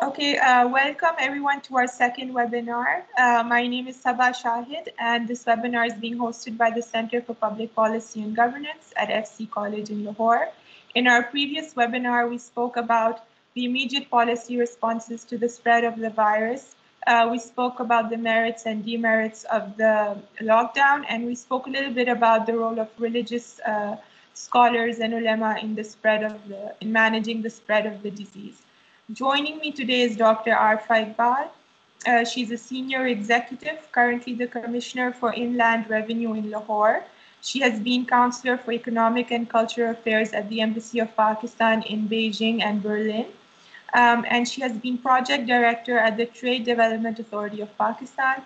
Okay, welcome everyone to our second webinar. My name is Sabah Shahid, and this webinar is being hosted by the Center for Public Policy and Governance at FC College in Lahore. In our previous webinar, we spoke about the immediate policy responses to the spread of the virus. We spoke about the merits and demerits of the lockdown, and we spoke a little bit about the role of religious scholars and ulema in managing the spread of the disease. Joining me today is Dr. Arfa Iqbal. She's a senior executive, currently the Commissioner for Inland Revenue in Lahore. She has been Counselor for Economic and Cultural Affairs at the Embassy of Pakistan in Beijing and Berlin. And she has been Project Director at the Trade Development Authority of Pakistan.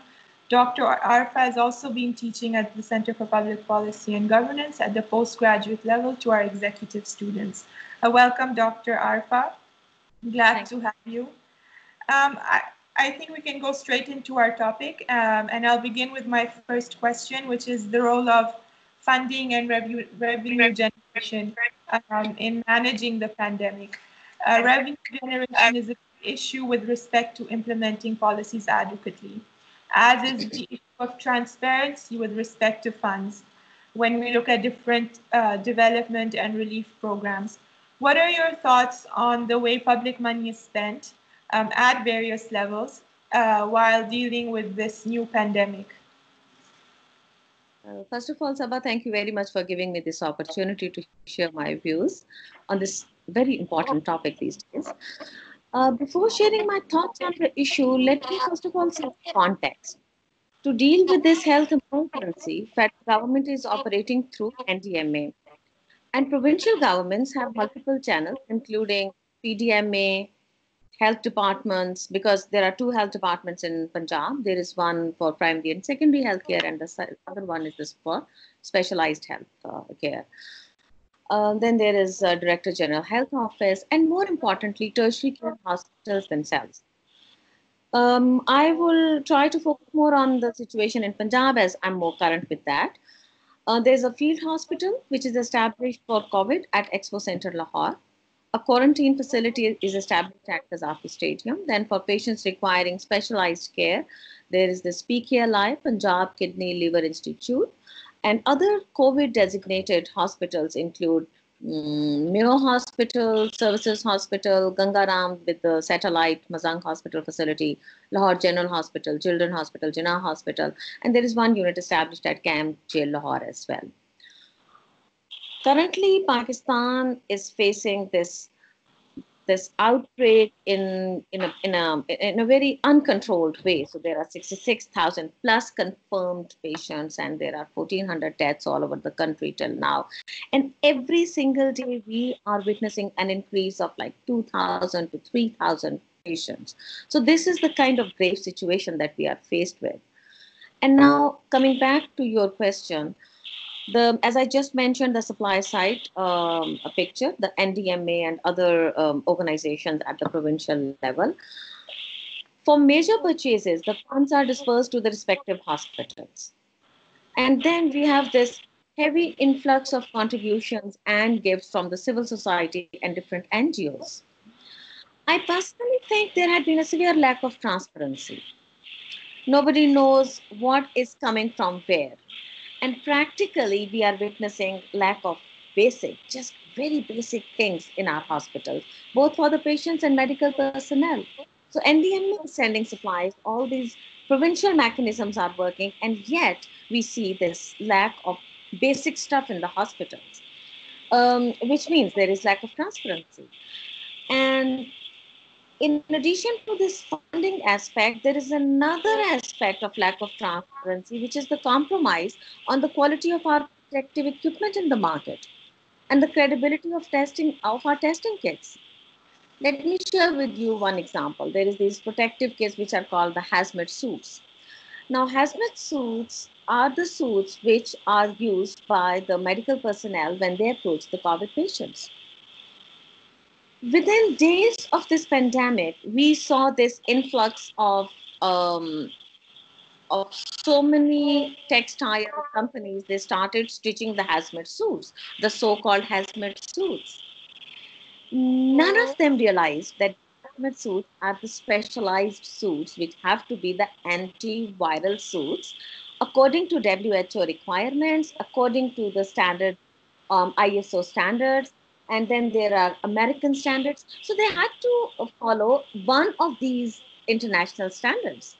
Dr. Arfa has also been teaching at the Center for Public Policy and Governance at the postgraduate level to our executive students. Welcome, Dr. Arfa. Glad to have you. I think we can go straight into our topic, and I'll begin with my first question, which is the role of funding and revenue generation in managing the pandemic. Revenue generation is an issue with respect to implementing policies adequately, as is the issue of transparency with respect to funds when we look at different development and relief programs. What are your thoughts on the way public money is spent at various levels while dealing with this new pandemic? First of all, Sabah, thank you very much for giving me this opportunity to share my views on this very important topic these days. Before sharing my thoughts on the issue, let me first of all set context. To deal with this health emergency, federal government is operating through NDMA. And provincial governments have multiple channels, including PDMA, health departments, because there are two health departments in Punjab. There is one for primary and secondary healthcare, and the other one is this for specialized health care. Then there is Director General Health Office, and more importantly, tertiary care hospitals themselves. I will try to focus more on the situation in Punjab as I'm more current with that. There's a field hospital which is established for COVID at Expo Center Lahore. A quarantine facility is established at Kazafi Stadium. Then for patients requiring specialized care, there is the PKI Live, Punjab Kidney Liver Institute. And other COVID designated hospitals include Mayo Hospital, Services Hospital, Gangaram with the satellite Mazang Hospital facility, Lahore General Hospital, Children Hospital, Jinnah Hospital, and there is one unit established at Camp Jail Lahore as well. Currently, Pakistan is facing this outbreak in a very uncontrolled way. So there are 66,000 plus confirmed patients, and there are 1,400 deaths all over the country till now. And every single day, we are witnessing an increase of like 2,000 to 3,000 patients. So this is the kind of grave situation that we are faced with. And now coming back to your question, as I just mentioned, the supply side, a picture, the NDMA and other organizations at the provincial level. For major purchases, the funds are dispersed to the respective hospitals. And then we have this heavy influx of contributions and gifts from the civil society and different NGOs. I personally think there had been a severe lack of transparency. Nobody knows what is coming from where. And practically, we are witnessing lack of just very basic things in our hospitals, both for the patients and medical personnel. So NDMA is sending supplies, all these provincial mechanisms are working, and yet we see this lack of basic stuff in the hospitals, which means there is lack of transparency. And in addition to this funding aspect, there is another aspect of lack of transparency, which is the compromise on the quality of our protective equipment in the market and the credibility of our testing kits. Let me share with you one example. There is these protective kits which are called the hazmat suits. Now, hazmat suits are the suits which are used by the medical personnel when they approach the COVID patients. Within days of this pandemic, we saw this influx of so many textile companies. They started stitching the hazmat suits, the so-called hazmat suits. None of them realized that hazmat suits are the specialized suits which have to be the antiviral suits according to WHO requirements, according to the standard ISO standards, and then there are American standards. So they had to follow one of these international standards.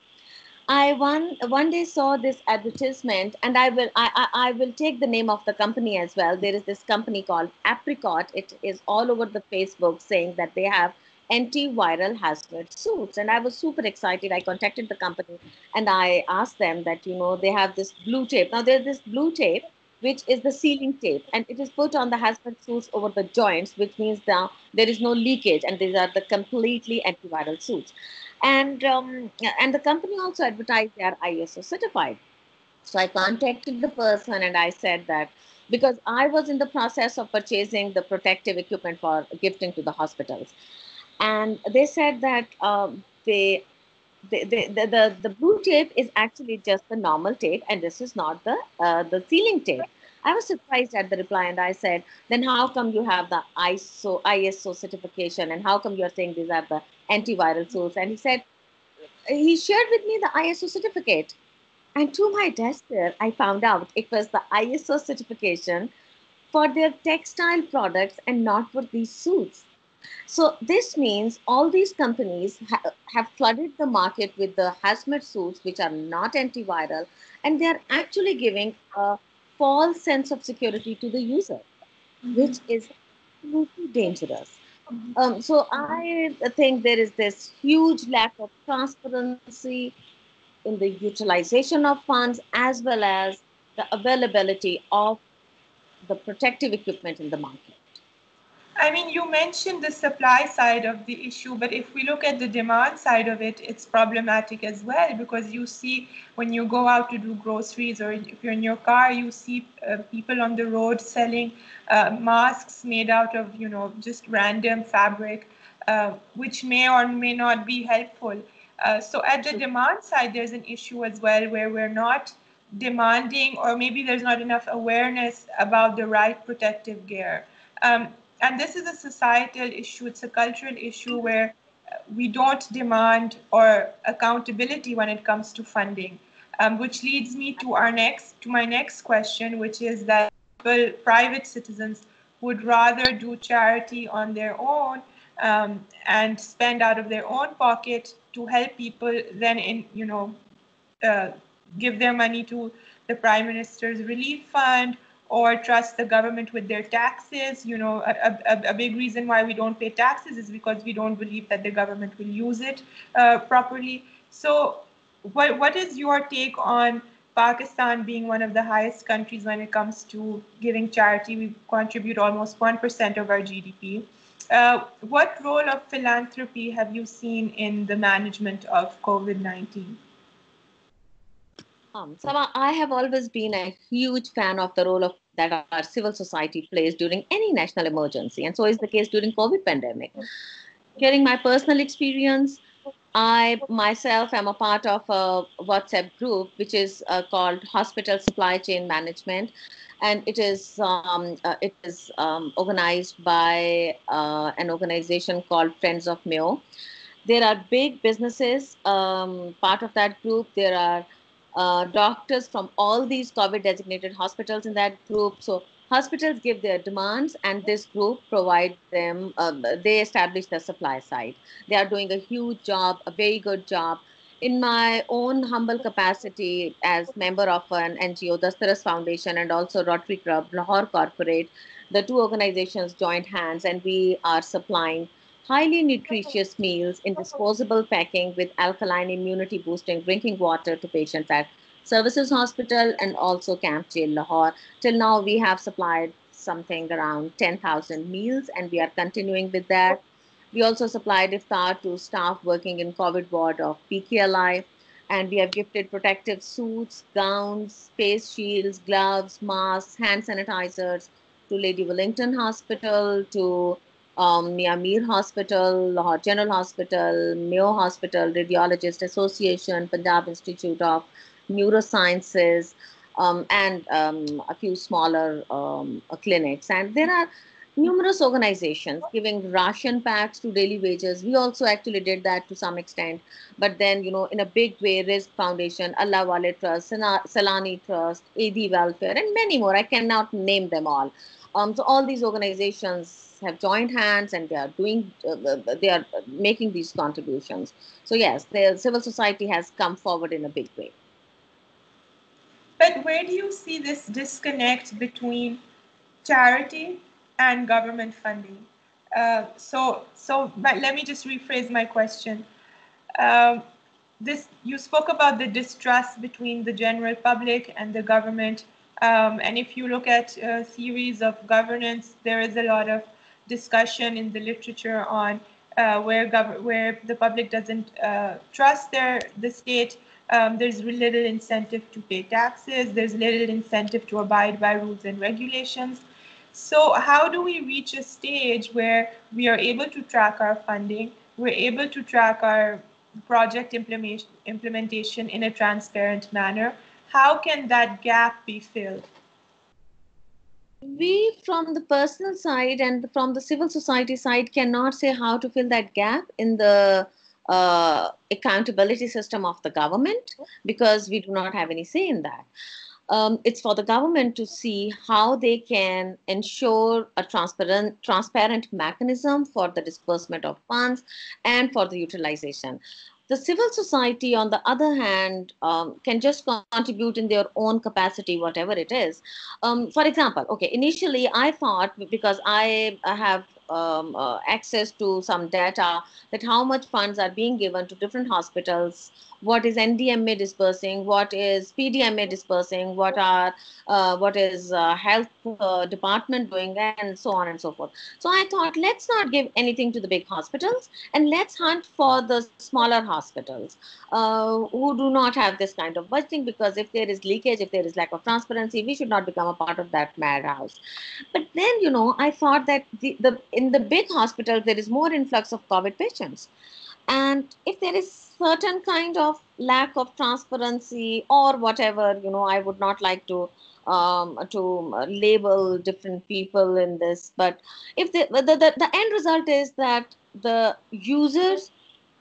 I one day saw this advertisement, and I will take the name of the company as well. There is this company called Apricot. It is all over the Facebook saying that they have antiviral hazmat suits, and I was super excited. I contacted the company and I asked them that they have this blue tape. Now there's this blue tape which is the sealing tape, and it is put on the hazmat suits over the joints, which means there is no leakage, and these are the completely antiviral suits. And the company also advertised they are ISO certified. So I contacted the person and I said that because I was in the process of purchasing the protective equipment for gifting to the hospitals, and they said that the blue tape is actually just the normal tape, and this is not the sealing tape. I was surprised at the reply, and I said, "Then how come you have the ISO certification, and how come you are saying these are the antiviral tools?" And he shared with me the ISO certificate, and to my despair, I found out it was the ISO certification for their textile products and not for these suits. So this means all these companies have flooded the market with the hazmat suits, which are not antiviral, and they are actually giving a false sense of security to the user, which is absolutely dangerous. So I think there is this huge lack of transparency in the utilization of funds as well as the availability of the protective equipment in the market. I mean, you mentioned the supply side of the issue, but if we look at the demand side of it, it's problematic as well, because you see when you go out to do groceries or if you're in your car, you see people on the road selling masks made out of, just random fabric, which may or may not be helpful. So at the demand side, there's an issue as well where we're not demanding, or maybe there's not enough awareness about the right protective gear. And this is a societal issue, it's a cultural issue where we don't demand or accountability when it comes to funding, which leads me to my next question, which is that private citizens would rather do charity on their own and spend out of their own pocket to help people than uh, give their money to the Prime Minister's relief fund or trust the government with their taxes. A big reason why we don't pay taxes is because we don't believe that the government will use it properly. So what is your take on Pakistan being one of the highest countries when it comes to giving charity? We contribute almost 1% of our GDP. What role of philanthropy have you seen in the management of COVID-19? Sama, I have always been a huge fan of the role of that our civil society plays during any national emergency, and so is the case during COVID pandemic. Sharing my personal experience, I myself am a part of a WhatsApp group which is called Hospital Supply Chain Management, and it is organized by an organization called Friends of Mayo. There are big businesses part of that group. There are doctors from all these COVID designated hospitals in that group. So hospitals give their demands, and this group provide them. They establish the supply side. They are doing a huge job, a very good job. In my own humble capacity as member of an NGO, the Taras Foundation, and also Rotary Club Lahore Corporate, the two organizations joined hands, and we are supplying highly nutritious meals in disposable packing with alkaline immunity boosting drinking water to patients at Services Hospital and also Camp Jail Lahore. Till now, we have supplied something around 10,000 meals, and we are continuing with that. We also supplied iftar to staff working in COVID ward of PKLI, and we have gifted protective suits, gowns, face shields, gloves, masks, hand sanitizers to Lady Wellington Hospital, to Mia Mir Hospital, Lahore General Hospital, Mayo Hospital, Radiologist Association, Punjab Institute of Neurosciences, and a few smaller clinics. And there are numerous organizations giving ration packs to daily wages. We also actually did that to some extent, but then, in a big way, Rizq Foundation, Allah Wale Trust, Salani Trust, AD Welfare, and many more. I cannot name them all. So all these organizations have joined hands, and they are making these contributions. So yes, the civil society has come forward in a big way. But where do you see this disconnect between charity and government funding? But let me just rephrase my question. Um, you spoke about the distrust between the general public and the government. And if you look at theories of governance, there is a lot of discussion in the literature on where the public doesn't trust the state. There's little incentive to pay taxes. There's little incentive to abide by rules and regulations. So how do we reach a stage where we are able to track our funding, we're able to track our project implementation in a transparent manner? How can that gap be filled? We, from the personal side and from the civil society side, cannot say how to fill that gap in the accountability system of the government, because we do not have any say in that. It's for the government to see how they can ensure a transparent mechanism for the disbursement of funds and for the utilization. The civil society, on the other hand, can just contribute in their own capacity, whatever it is. For example, okay, initially I thought, because I have access to some data, that how much funds are being given to different hospitals, what is NDMA dispersing, what is PDMA dispersing, what is health department doing, and so on and so forth. So I thought, let's not give anything to the big hospitals, and let's hunt for the smaller hospitals who do not have this kind of budgeting, because if there is leakage, if there is lack of transparency, we should not become a part of that madhouse. But then, I thought that in the big hospitals, there is more influx of COVID patients. And if there is certain kind of lack of transparency or whatever, I would not like to label different people in this, but if the end result is that the users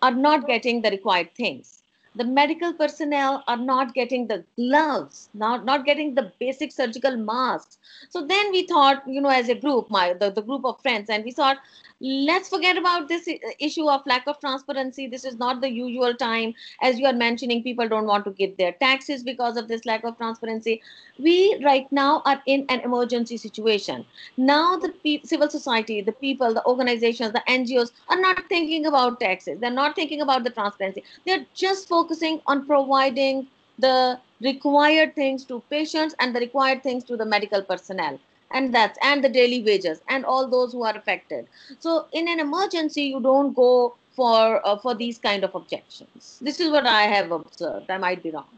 are not getting the required things, the medical personnel are not getting the gloves, not getting the basic surgical masks. So then we thought, as a group, the group of friends, and we thought, let's forget about this issue of lack of transparency. This is not the usual time. As you are mentioning, people don't want to give their taxes because of this lack of transparency. We right now are in an emergency situation. Now the civil society, the people, the organizations, the NGOs are not thinking about taxes. They're not thinking about the transparency. They're just focusing on providing the required things to patients and the required things to the medical personnel, and the daily wages and all those who are affected. So in an emergency, you don't go for these kind of objections. This is what I have observed. I might be wrong.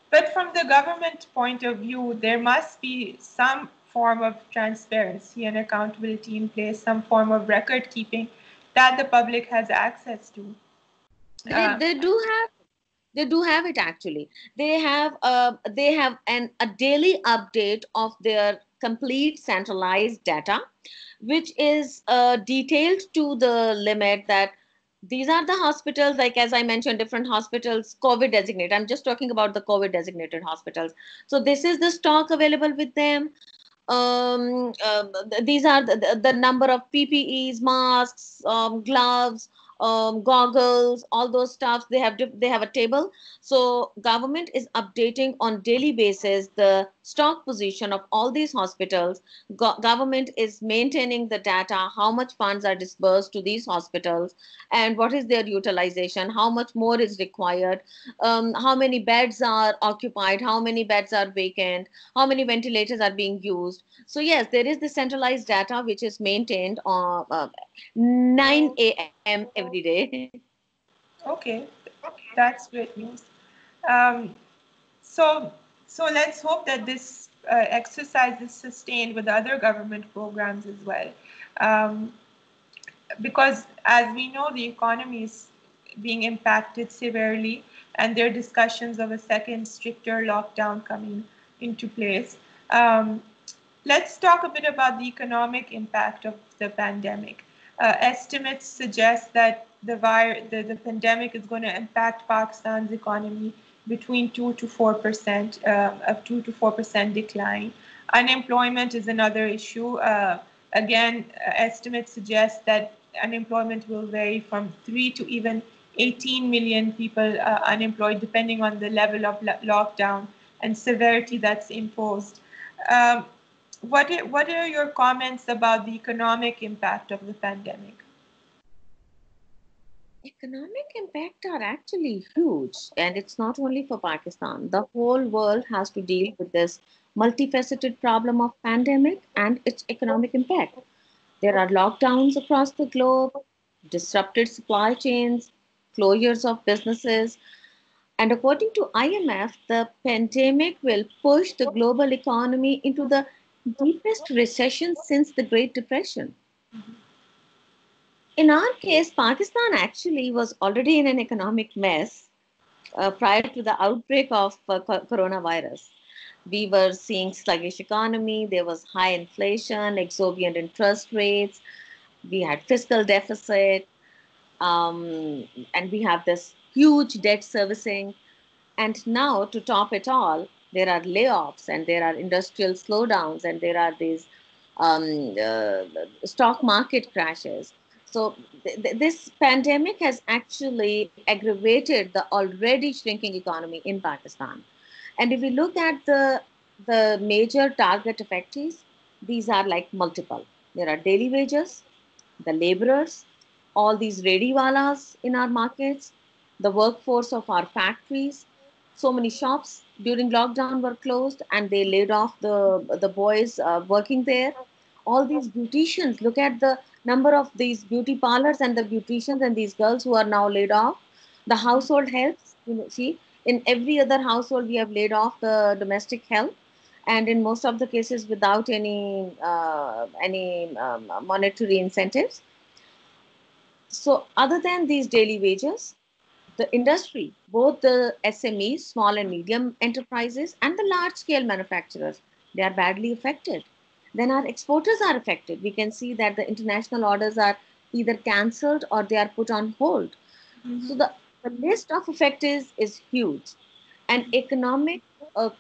But from the government point of view, there must be some form of transparency and accountability in place, some form of record keeping that the public has access to. They do have it, actually. They have a daily update of their complete centralized data, which is detailed to the limit that these are the hospitals, like as I mentioned, different hospitals, COVID designated. I'm just talking about the COVID designated hospitals. So this is the stock available with them. These are the number of PPEs, masks, gloves, goggles, all those stuff. They have a table. So government is updating on daily basis the stock position of all these hospitals. Government is maintaining the data, how much funds are disbursed to these hospitals, and what is their utilization, how much more is required, how many beds are occupied, how many beds are vacant, how many ventilators are being used. So yes, there is the centralized data which is maintained on 9 a.m. every day. Okay, that's great news. Um, so, so let's hope that this exercise is sustained with other government programs as well. Um, because as we know, the economy is being impacted severely, and there are discussions of a second stricter lockdown coming into place. Um, Let's talk a bit about the economic impact of the pandemic. Estimates suggest that the pandemic is going to impact Pakistan's economy between 2 to 4%, of 2 to 4% decline. Unemployment is another issue. Again, estimates suggest that unemployment will vary from 3 to even 18 million people unemployed, depending on the level of lockdown and severity that's imposed. Um, what are your comments about the economic impact of the pandemic? Economic impact are actually huge, and it's not only for Pakistan. The whole world has to deal with this multifaceted problem of pandemic and its economic impact. There are lockdowns across the globe, disrupted supply chains, closures of businesses, and according to IMF, the pandemic will push the global economy into the deepest recession since the Great Depression. In our case, Pakistan actually was already in an economic mess prior to the outbreak of coronavirus. We were seeing sluggish economy, there was high inflation, exorbitant interest rates, we had fiscal deficit, and we have this huge debt servicing. And now, to top it all, there are layoffs and there are industrial slowdowns and there are these stock market crashes. So, this pandemic has actually aggravated the already shrinking economy in Pakistan. And if we look at the major target affectees, these are like multiple. There are daily wages, the laborers, all these rediwalas in our markets, the workforce of our factories. So many shops during lockdown were closed and they laid off the boys working there. All these beauticians, look at the number of these beauty parlors and the beauticians and these girls who are now laid off. The household helps, see, in every other household, we have laid off the domestic help, and in most of the cases, without any monetary incentives. So, other than these daily wages, the industry, both the SMEs, small and medium enterprises, and the large scale manufacturers, they are badly affected. Then our exporters are affected. We can see that the international orders are either cancelled or they are put on hold. So Mm-hmm. the list of effects is huge. And economic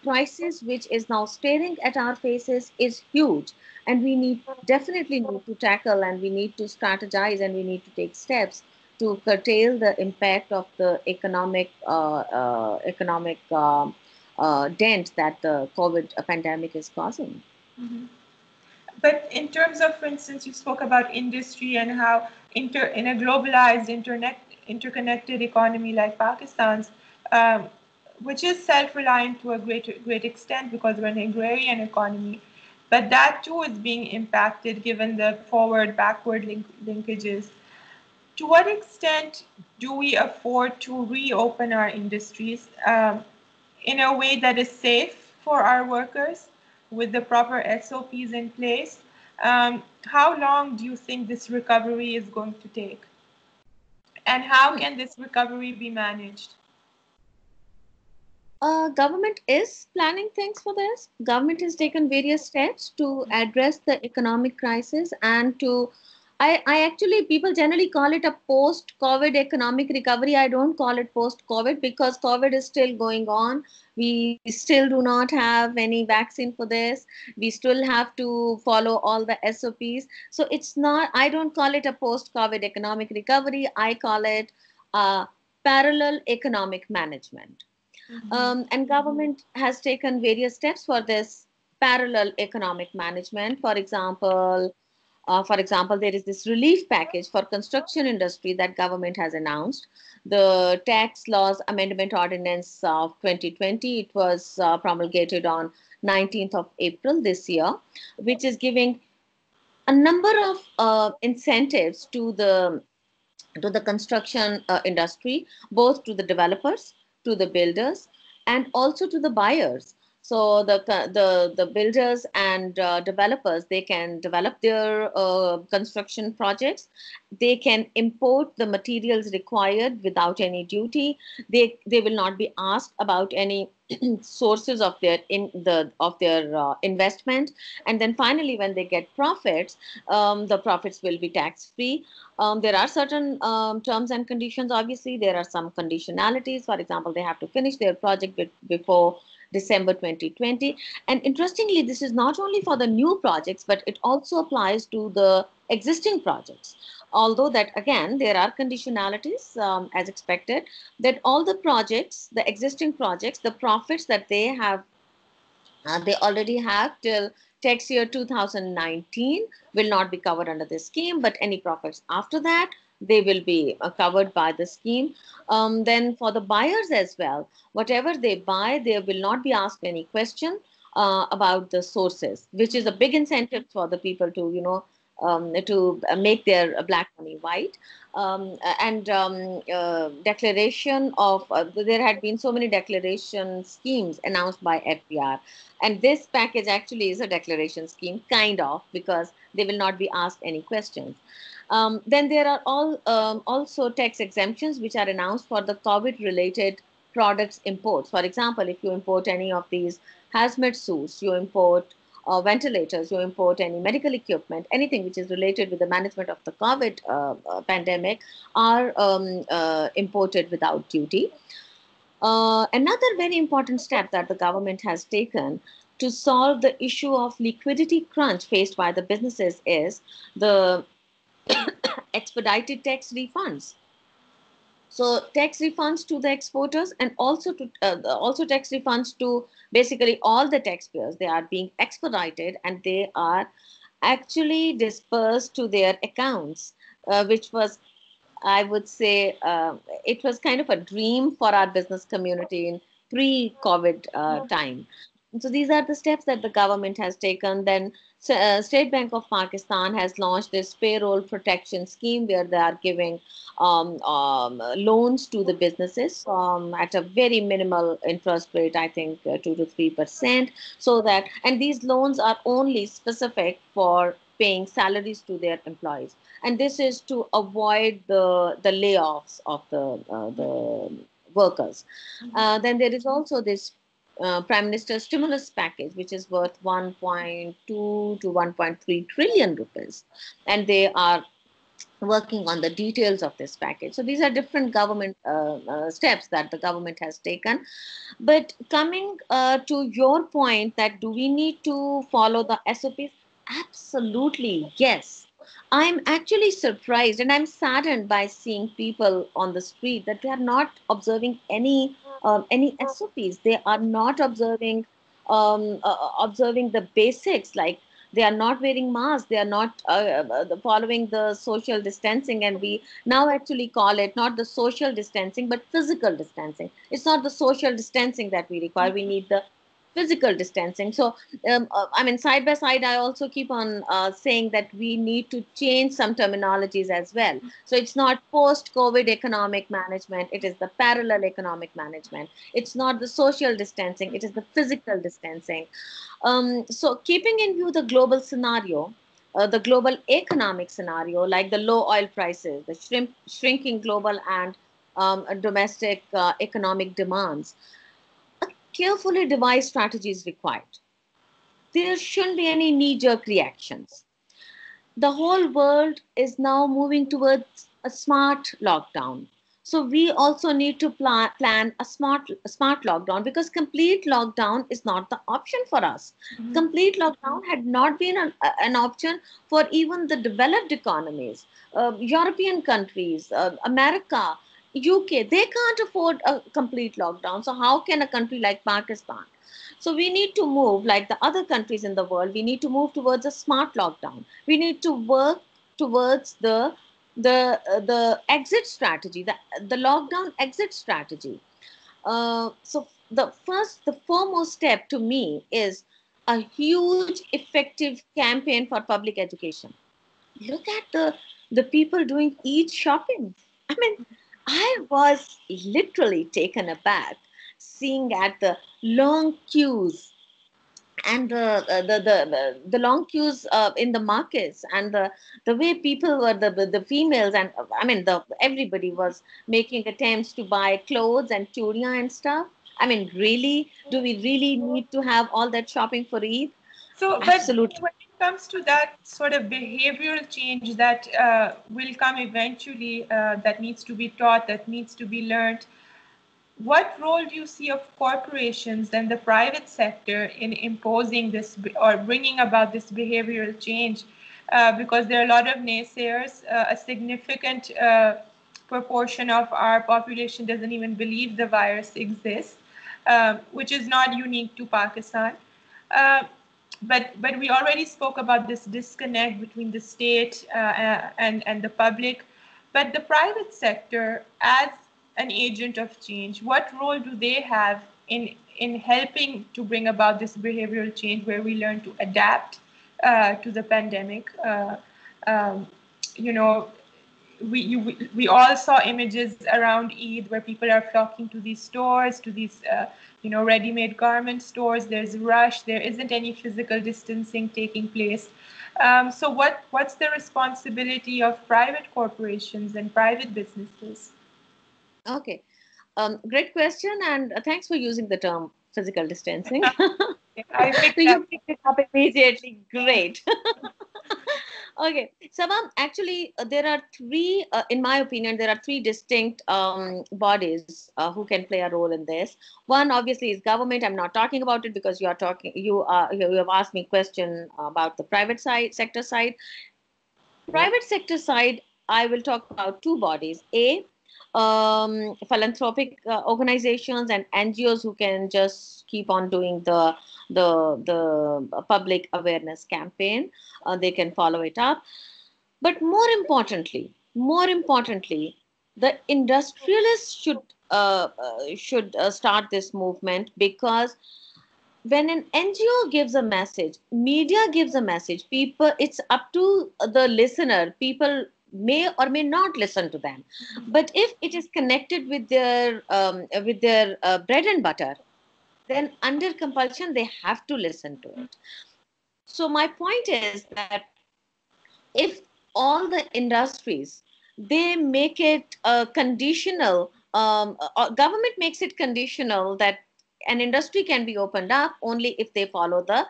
crisis, which is now staring at our faces, is huge. And we definitely need to tackle and we need to strategize and we need to take steps to curtail the impact of the economic dent that the COVID pandemic is causing. Mm-hmm. But in terms of, for instance, you spoke about industry and how in a globalized, interconnected economy like Pakistan's, um, which is self-reliant to a great extent because we're an agrarian economy, but that too is being impacted given the forward-backward linkages. To what extent do we afford to reopen our industries in a way that is safe for our workers with the proper SOPs in place? How long do you think this recovery is going to take? And how can this recovery be managed? Government is planning things for this. Government has taken various steps to address the economic crisis and to I actually people generally call it a post-COVID economic recovery. I don't call it post-COVID because COVID is still going on. We still do not have any vaccine for this. We still have to follow all the SOPs. So it's not, I don't call it a post-COVID economic recovery. I call it parallel economic management. Mm-hmm. And government has taken various steps for this parallel economic management. For example, there is this relief package for construction industry that government has announced. The Tax Laws Amendment Ordinance of 2020, it was promulgated on 19th of April this year, which is giving a number of incentives to the construction industry, both to the developers, to the builders, and also to the buyers. So the builders and developers, they can develop their construction projects. They can import the materials required without any duty. They will not be asked about any sources of their investment. And then finally, when they get profits, the profits will be tax free. There are certain terms and conditions. Obviously, there are some conditionalities. For example, they have to finish their project before December 2020. And interestingly, this is not only for the new projects, but it also applies to the existing projects. Although that, again, there are conditionalities, as expected, that all the projects, the existing projects, the profits that they already have till tax year 2019 will not be covered under this scheme, but any profits after that, they will be covered by the scheme. Then for the buyers as well, whatever they buy, they will not be asked any question about the sources, which is a big incentive for the people to, to make their black money white. And declaration of, there had been so many declaration schemes announced by FBR. And this package actually is a declaration scheme, kind of, because they will not be asked any questions. Then there are also tax exemptions which are announced for the COVID related products imports. For example, if you import any of these hazmat suits, you import ventilators, you import any medical equipment, anything which is related with the management of the COVID pandemic, are imported without duty. Another very important step that the government has taken to solve the issue of liquidity crunch faced by the businesses is the expedited tax refunds. So tax refunds to the exporters, and also tax refunds to basically all the taxpayers. They are being expedited and they are actually dispersed to their accounts, which was, I would say, it was kind of a dream for our business community in pre-COVID time. So these are the steps that the government has taken. Then State Bank of Pakistan has launched this payroll protection scheme where they are giving loans to the businesses at a very minimal interest rate, I think 2 to 3%. So that, and these loans are only specific for paying salaries to their employees, and this is to avoid the layoffs of the workers. Then there is also this Prime Minister's stimulus package, which is worth 1.2 to 1.3 trillion rupees, and they are working on the details of this package. So these are different government steps that the government has taken. But coming to your point, that do we need to follow the SOPs? Absolutely, yes. I'm actually surprised and I'm saddened by seeing people on the street that they are not observing any SOPs. They are not observing the basics, like they are not wearing masks, they are not following the social distancing, and we now actually call it not the social distancing but physical distancing. It's not the social distancing that we require, we need the physical distancing. So I mean, side by side, I also keep on saying that we need to change some terminologies as well. So it's not post COVID economic management, it is the parallel economic management. It's not the social distancing, it is the physical distancing. So keeping in view the global scenario, the global economic scenario, like the low oil prices, the shrinking global and domestic economic demands, a carefully devised strategy is required. There shouldn't be any knee-jerk reactions. The whole world is now moving towards a smart lockdown. So we also need to plan a smart lockdown, because complete lockdown is not the option for us. Complete lockdown had not been an option for even the developed economies, European countries, America, UK. They can't afford a complete lockdown. So how can a country like Pakistan? So we need to move, like the other countries in the world, we need to move towards a smart lockdown. We need to work towards the exit strategy, the lockdown exit strategy. So the foremost step to me is a huge effective campaign for public education. Look at the people doing Eid shopping. I mean, I was literally taken aback seeing at the long queues and the long queues in the markets, and the way people were, the females, and I mean the everybody was making attempts to buy clothes and churia and stuff. I mean, really, do we really need to have all that shopping for Eid? So, but Absolutely. when it comes to that sort of behavioral change that will come eventually, that needs to be taught, that needs to be learned, what role do you see of corporations and the private sector in imposing this or bringing about this behavioral change? Because there are a lot of naysayers. A significant proportion of our population doesn't even believe the virus exists, which is not unique to Pakistan. Uh, but we already spoke about this disconnect between the state and the public. But the private sector, as an agent of change, what role do they have in helping to bring about this behavioral change where we learn to adapt to the pandemic? Um, you know, we all saw images around Eid where people are flocking to these stores, to these ready-made garment stores. There's a rush. There isn't any physical distancing taking place. So what's the responsibility of private corporations and private businesses? Okay. Great question, and thanks for using the term physical distancing. I So picked up. you picked it up immediately. Great. Okay, Sabam, actually, there are three, in my opinion, there are three distinct bodies who can play a role in this. One, obviously, is government. I'm not talking about it because you have asked me a question about the private side, sector side. Private sector side, I will talk about two bodies. Philanthropic organizations and NGOs who can just keep on doing the public awareness campaign. They can follow it up. But more importantly, the industrialists should start this movement, because when an NGO gives a message, media gives a message, people, it's up to the listener. People may or may not listen to them, but if it is connected with their bread and butter, then under compulsion they have to listen to it. So my point is that if all the industries, they make it conditional, government makes it conditional that an industry can be opened up only if they follow the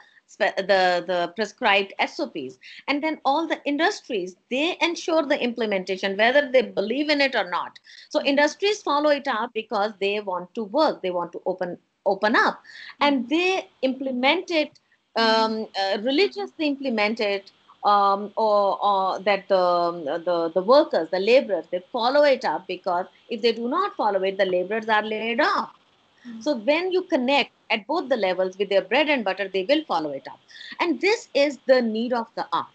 prescribed SOPs, and then all the industries, they ensure the implementation whether they believe in it or not. So industries follow it up because they want to work, they want to open up, and they implement it, religiously implement it, or that the workers, the laborers, they follow it up, because if they do not follow it, the laborers are laid off. So when you connect at both the levels with their bread and butter, they will follow it up. And this is the need of the hour.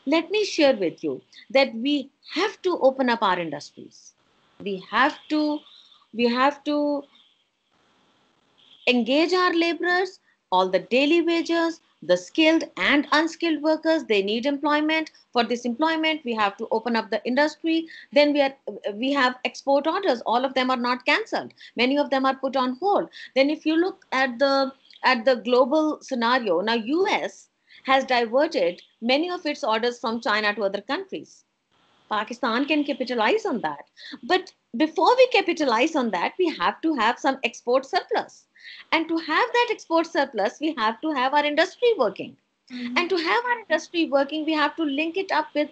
Let me share with you that we have to open up our industries. We have to engage our laborers, all the daily wages, the skilled and unskilled workers, they need employment. For this employment, we have to open up the industry. Then we have export orders. All of them are not cancelled. Many of them are put on hold. Then if you look at the global scenario, now US has diverted many of its orders from China to other countries. Pakistan can capitalize on that. But before we capitalize on that, we have to have some export surplus. And to have that export surplus, we have to have our industry working. And to have our industry working, we have to link it up with,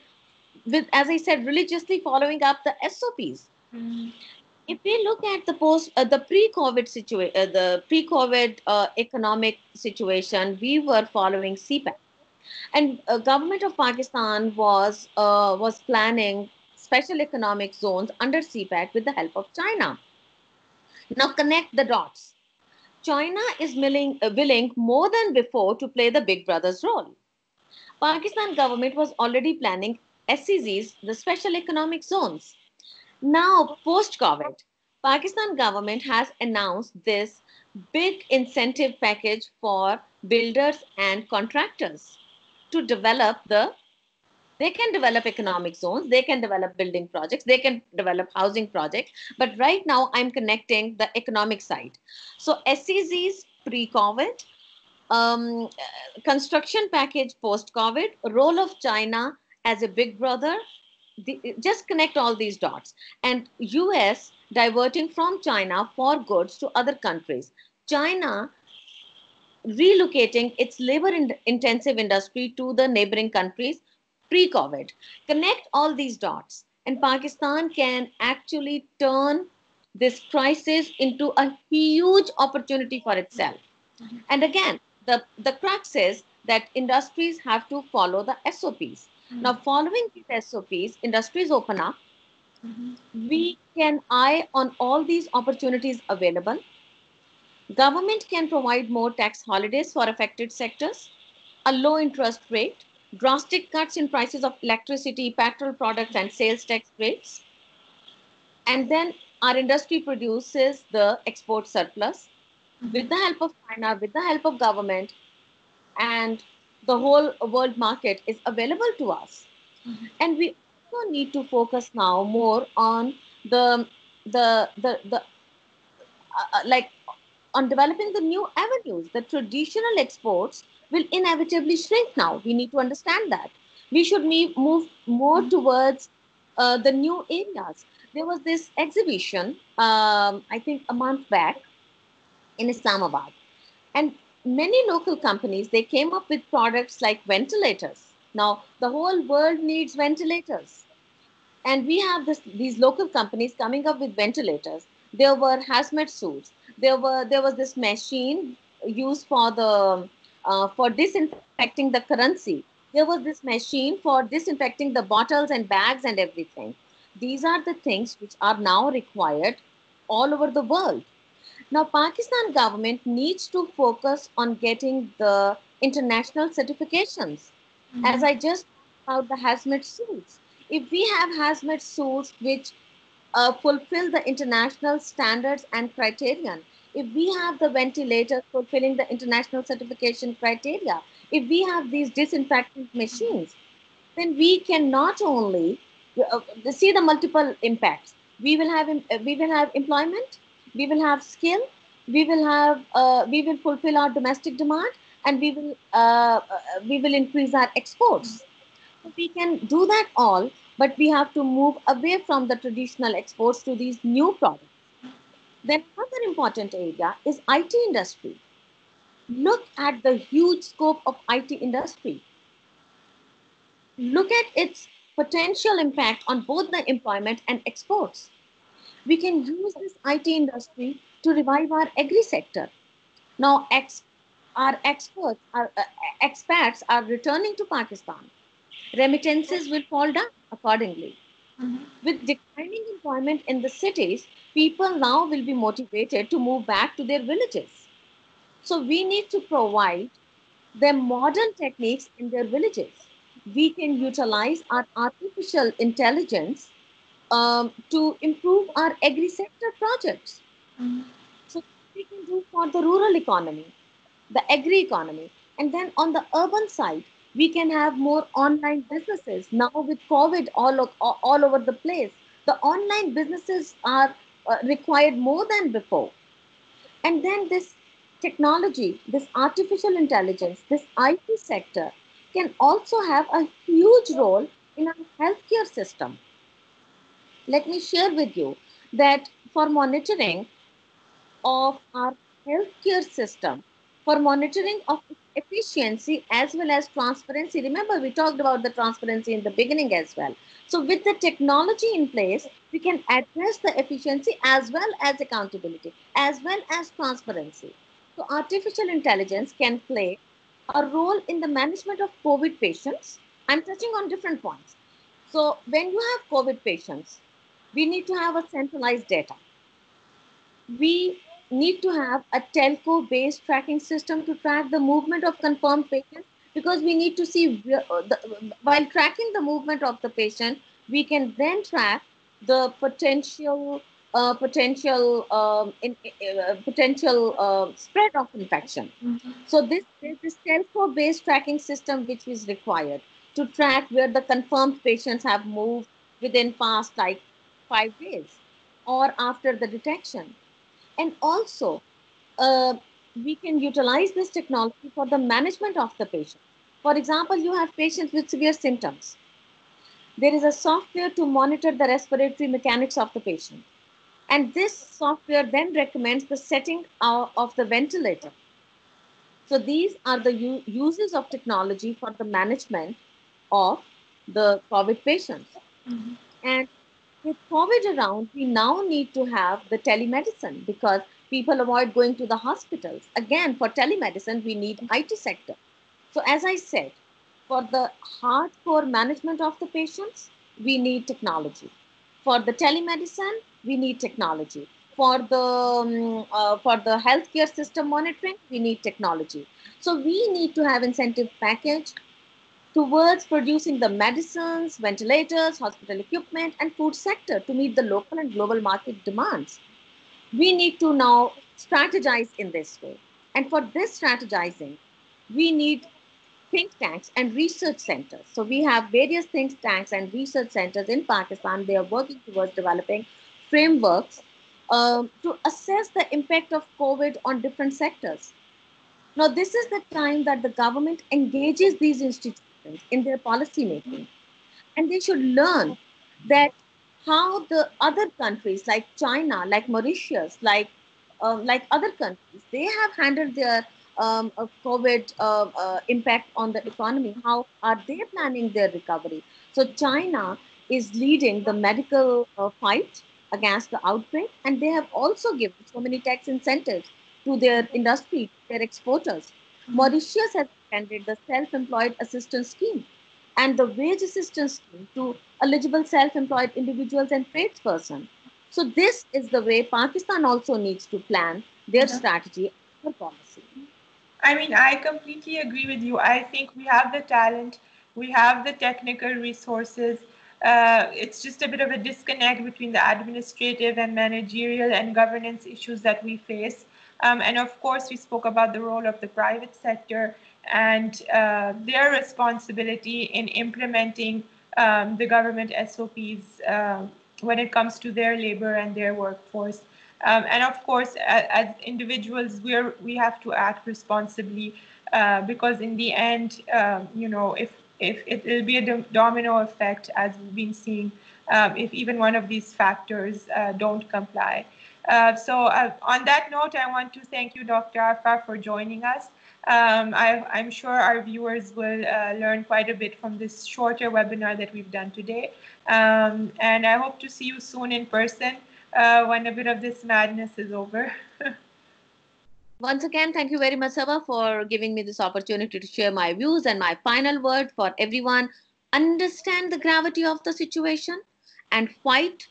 as I said, religiously following up the SOPs. If we look at the pre-COVID economic situation, we were following CPAC, and government of Pakistan was planning special economic zones under CPAC with the help of China. Now connect the dots. China is willing more than before to play the big brother's role. Pakistan government was already planning SEZs, the special economic zones. Now, post-COVID, Pakistan government has announced this big incentive package for builders and contractors to develop they can develop economic zones, they can develop building projects, they can develop housing projects. But right now, I'm connecting the economic side. So SEZs pre-COVID, construction package post-COVID, role of China as a big brother. Just connect all these dots. And US diverting from China for goods to other countries. China relocating its labor intensive industry to the neighboring countries pre-COVID. Connect all these dots, and Pakistan can actually turn this crisis into a huge opportunity for itself. And again, the crux is that industries have to follow the SOPs. Now, following these SOPs, industries open up. We can eye on all these opportunities available. Government can provide more tax holidays for affected sectors, a low interest rate, drastic cuts in prices of electricity, petrol products, and sales tax rates. And then our industry produces the export surplus with the help of China, with the help of government, and the whole world market is available to us. And we also need to focus now more on the like on developing the new avenues. The traditional exports will inevitably shrink now. We need to understand that. We should move more towards the new areas. There was this exhibition, I think a month back in Islamabad, and many local companies, they came up with products like ventilators. Now, the whole world needs ventilators, and we have these local companies coming up with ventilators. There were hazmat suits. There was this machine used for disinfecting the currency. There was this machine for disinfecting the bottles and bags and everything. These are the things which are now required all over the world. Now, Pakistan government needs to focus on getting the international certifications. As I just talked about the hazmat suits, if we have hazmat suits which fulfill the international standards and criterion, if we have the ventilators fulfilling the international certification criteria, if we have these disinfectant machines, then we can not only see the multiple impacts. We will have employment, we will have skill, we will fulfill our domestic demand, and we will increase our exports. So we can do that all, but we have to move away from the traditional exports to these new products. Then another important area is IT industry. Look at the huge scope of IT industry. Look at its potential impact on both the employment and exports. We can use this IT industry to revive our agri sector. Now, our expats are returning to Pakistan. Remittances will fall down accordingly. With declining employment in the cities, people now will be motivated to move back to their villages. So we need to provide them modern techniques in their villages. We can utilize our artificial intelligence to improve our agri sector projects. So we can do for the rural economy, the agri economy. And then on the urban side, we can have more online businesses. Now with COVID all over the place, the online businesses are required more than before. And then this technology, this artificial intelligence, this IT sector can also have a huge role in our healthcare system. Let me share with you that for monitoring of our healthcare system, for monitoring of its efficiency as well as transparency. Remember, we talked about the transparency in the beginning as well. So, with the technology in place, we can address the efficiency as well as accountability, as well as transparency. So, artificial intelligence can play a role in the management of COVID patients. I'm touching on different points. So, when you have COVID patients, we need to have a centralized data. We need to have a telco based tracking system to track the movement of confirmed patients, because we need to see while tracking the movement of the patient, we can then track the potential spread of infection. So there's this telco based tracking system which is required to track where the confirmed patients have moved within past like 5 days or after the detection. And also, uh, we can utilize this technology for the management of the patient. For example, you have patients with severe symptoms. There is a software to monitor the respiratory mechanics of the patient. And this software then recommends the setting of the ventilator. So these are the uses of technology for the management of the COVID patients. Mhm. And with COVID around, we now need to have the telemedicine because people avoid going to the hospitals. Again, for telemedicine, we need IT sector. So as I said, for the hardcore management of the patients, we need technology. For the telemedicine, we need technology. For the healthcare system monitoring, we need technology. So we need to have incentive package towards producing the medicines, ventilators, hospital equipment, and food sector to meet the local and global market demands. We need to now strategize in this way. And for this strategizing, we need think tanks and research centers. So we have various think tanks and research centers in Pakistan. They are working towards developing frameworks to assess the impact of COVID on different sectors. Now, this is the time that the government engages these institutions in their policy making, and they should learn that how the other countries like China, like Mauritius, like other countries, they have handled their COVID impact on the economy. How are they planning their recovery? So China is leading the medical fight against the outbreak, and they have also given so many tax incentives to their industry, their exporters. Mauritius has extended the self-employed assistance scheme and the wage assistance scheme to eligible self-employed individuals and tradespersons. So this is the way Pakistan also needs to plan their strategy and policy. I mean, I completely agree with you. I think we have the talent, we have the technical resources. It's just a bit of a disconnect between the administrative and managerial and governance issues that we face. And of course, we spoke about the role of the private sector and their responsibility in implementing the government SOPs when it comes to their labor and their workforce. And of course, as individuals, we have to act responsibly because in the end, if it will be a domino effect, as we've been seeing, if even one of these factors don't comply. So on that note, I want to thank you, Dr. Afra, for joining us. I'm sure our viewers will learn quite a bit from this shorter webinar that we've done today. And I hope to see you soon in person when a bit of this madness is over. Once again, thank you very much, Sabah, for giving me this opportunity to share my views. And my final word for everyone, understand the gravity of the situation and fight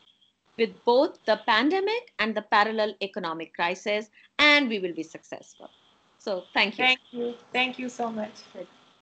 with both the pandemic and the parallel economic crisis, and we will be successful. So thank you. Thank you. Thank you so much.